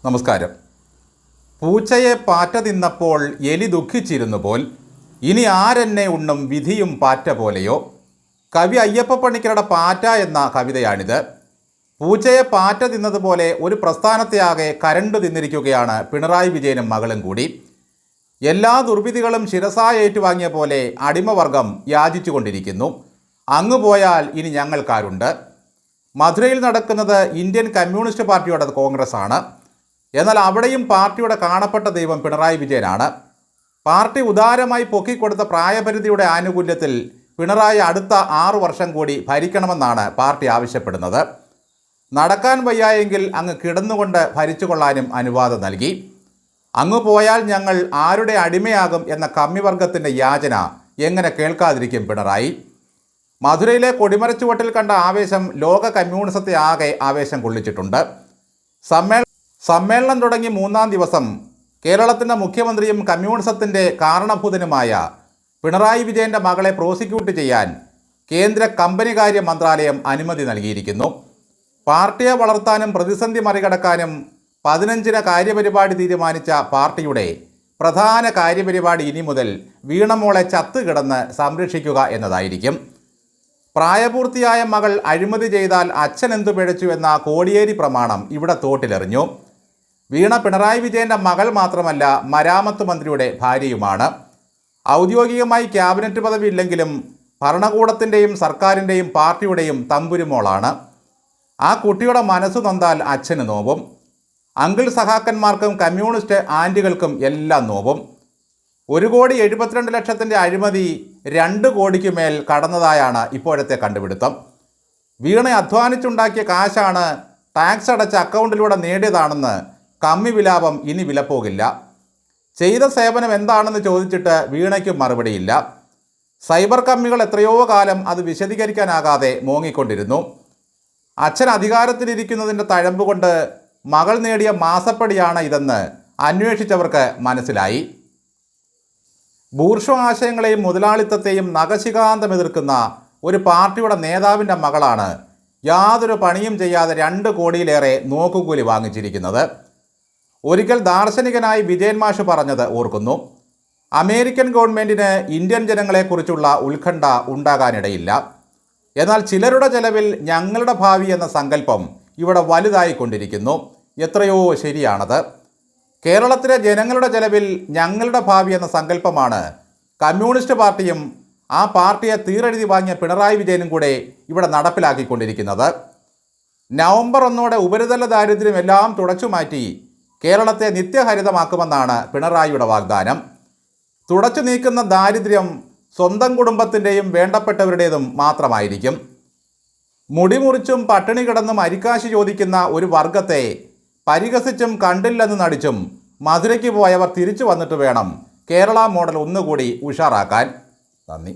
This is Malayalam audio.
നമസ്കാരം. പൂച്ചയെ പാറ്റ തിന്നപ്പോൾ എലി ദുഃഖിച്ചിരുന്നു പോൽ ഇനി ആരെന്നെ ഉണ്ണും വിധിയും പാറ്റ പോലെയോ. കവി അയ്യപ്പ പണിക്കരുടെ പാറ്റ എന്ന കവിതയാണിത്. പൂച്ചയെ പാറ്റ തിന്നതുപോലെ ഒരു പ്രസ്ഥാനത്തെയാകെ കരണ്ടു തിന്നിരിക്കുകയാണ് പിണറായി വിജയനും മകളും കൂടി. എല്ലാ ദുർവിധികളും ശിരസായി ഏറ്റുവാങ്ങിയ പോലെ അടിമവർഗം യാചിച്ചു കൊണ്ടിരിക്കുന്നു. അങ്ങു പോയാൽ ഇനി ഞങ്ങൾക്കാരുണ്ട്. മധുരയിൽ നടക്കുന്നത് ഇന്ത്യൻ കമ്മ്യൂണിസ്റ്റ് പാർട്ടിയുടെ കോൺഗ്രസ് ആണ്. എന്നാൽ അവിടെയും പാർട്ടിയുടെ കാണപ്പെട്ട ദൈവം പിണറായി വിജയനാണ്. പാർട്ടി ഉദാരമായി പൊക്കിക്കൊടുത്ത പ്രായപരിധിയുടെ ആനുകൂല്യത്തിൽ പിണറായി അടുത്ത 6 വർഷം കൂടി ഭരിക്കണമെന്നാണ് പാർട്ടി ആവശ്യപ്പെടുന്നത്. നടക്കാൻ വയ്യായെങ്കിൽ അങ്ങ് കിടന്നുകൊണ്ട് ഭരിച്ചുകൊള്ളാനും അനുവാദം നൽകി. അങ്ങ് പോയാൽ ഞങ്ങൾ ആരുടെ അടിമയാകും എന്ന കമ്മിവർഗത്തിൻ്റെ യാചന എങ്ങനെ കേൾക്കാതിരിക്കും പിണറായി? മധുരയിലെ കൊടിമരച്ചുവട്ടിൽ കണ്ട ആവേശം ലോക കമ്മ്യൂണിസത്തെ ആകെ ആവേശം കൊള്ളിച്ചിട്ടുണ്ട്. സമ്മേളനം തുടങ്ങി 3-ാം ദിവസം കേരളത്തിൻ്റെ മുഖ്യമന്ത്രിയും കമ്മ്യൂണിസത്തിൻ്റെ കാരണഭൂതനുമായ പിണറായി വിജയൻ്റെ മകളെ പ്രോസിക്യൂട്ട് ചെയ്യാൻ കേന്ദ്ര കമ്പനികാര്യ മന്ത്രാലയം അനുമതി നൽകിയിരിക്കുന്നു. പാർട്ടിയെ വളർത്താനും പ്രതിസന്ധി മറികടക്കാനും 15-ന് കാര്യപരിപാടി തീരുമാനിച്ച പാർട്ടിയുടെ പ്രധാന കാര്യപരിപാടി ഇനി മുതൽ വീണമോളെ ചത്തുകിടന്ന് സംരക്ഷിക്കുക എന്നതായിരിക്കും. പ്രായപൂർത്തിയായ മകൾ അഴിമതി ചെയ്താൽ അച്ഛൻ എന്തു പിഴച്ചു എന്ന കോടിയേരി പ്രമാണം ഇവിടെ തോട്ടിലെറിഞ്ഞു. വീണ പിണറായി വിജയൻ്റെ മകൾ മാത്രമല്ല, മരാമത്ത് മന്ത്രിയുടെ ഭാര്യയുമാണ്. ഔദ്യോഗികമായി ക്യാബിനറ്റ് പദവി ഇല്ലെങ്കിലും ഭരണകൂടത്തിൻ്റെയും സർക്കാരിൻ്റെയും പാർട്ടിയുടെയും തമ്പുരുമോളാണ്. ആ കുട്ടിയുടെ മനസ്സ് നൊന്താൽ അച്ഛന് നോവും. അങ്കിൾ സഹാക്കന്മാർക്കും കമ്മ്യൂണിസ്റ്റ് ആൻറ്റികൾക്കും എല്ലാം നോവും. 1,72,00,000 അഴിമതി 2 കോടിക്ക് മേൽ കടന്നതായാണ് ഇപ്പോഴത്തെ കണ്ടുപിടുത്തം. വീണ അധ്വാനിച്ചുണ്ടാക്കിയ കാശാണ് ടാക്സ് അടച്ച അക്കൗണ്ടിലൂടെ നേടിയതാണെന്ന് കമ്മി വിലാപം ഇനി വിലപ്പോകില്ല. ചെയ്ത സേവനം എന്താണെന്ന് ചോദിച്ചിട്ട് വീണയ്ക്കും മറുപടിയില്ല. സൈബർ കമ്മികൾ എത്രയോ കാലം അത് വിശദീകരിക്കാനാകാതെ മോങ്ങിക്കൊണ്ടിരുന്നു. അച്ഛൻ അധികാരത്തിലിരിക്കുന്നതിൻ്റെ തഴമ്പ് കൊണ്ട് മകൾ നേടിയ മാസപ്പടിയാണ് ഇതെന്ന് അന്വേഷിച്ചവർക്ക് മനസ്സിലായി. ബൂർഷ്വ ആശയങ്ങളെയും മുതലാളിത്തത്തെയും നഖശിഖാന്തം എതിർക്കുന്ന ഒരു പാർട്ടിയുടെ നേതാവിൻ്റെ മകളാണ് യാതൊരു പണിയും ചെയ്യാതെ 2 കോടിയിലേറെ നോക്കുകൂലി വാങ്ങിച്ചിരിക്കുന്നത്. ഒരിക്കൽ ദാർശനികനായി വിജയൻ മാഷ് പറഞ്ഞത് ഓർക്കുന്നു: അമേരിക്കൻ ഗവൺമെൻറ്റിന് ഇന്ത്യൻ ജനങ്ങളെക്കുറിച്ചുള്ള ഉത്കണ്ഠ ഉണ്ടാകാനിടയില്ല. എന്നാൽ ചിലരുടെ ചെലവിൽ ഞങ്ങളുടെ ഭാവി എന്ന സങ്കല്പം ഇവിടെ വലുതായിക്കൊണ്ടിരിക്കുന്നു. എത്രയോ ശരിയാണത്. കേരളത്തിലെ ജനങ്ങളുടെ ചെലവിൽ ഞങ്ങളുടെ ഭാവി എന്ന സങ്കല്പമാണ് കമ്മ്യൂണിസ്റ്റ് പാർട്ടിയും ആ പാർട്ടിയെ തീരെഴുതി വാങ്ങിയ പിണറായി വിജയനും കൂടെ ഇവിടെ നടപ്പിലാക്കിക്കൊണ്ടിരിക്കുന്നത്. നവംബർ 1 ഉപരിതല ദാരിദ്ര്യം എല്ലാം തുടച്ചുമാറ്റി കേരളത്തെ നിത്യഹരിതമാക്കുമെന്നാണ് പിണറായിയുടെ വാഗ്ദാനം. തുടച്ചു നീക്കുന്ന ദാരിദ്ര്യം സ്വന്തം കുടുംബത്തിൻ്റെയും വേണ്ടപ്പെട്ടവരുടേതും മാത്രമായിരിക്കും. മുടിമുറിച്ചും പട്ടിണി കിടന്നും അരിക്കാശി ചോദിക്കുന്ന ഒരു വർഗത്തെ പരിഹസിച്ചും കണ്ടില്ലെന്ന് നടിച്ചും മധുരയ്ക്ക് പോയവർ തിരിച്ചു വന്നിട്ട് വേണം കേരള മോഡൽ ഒന്നുകൂടി ഉഷാറാക്കാൻ. നന്ദി.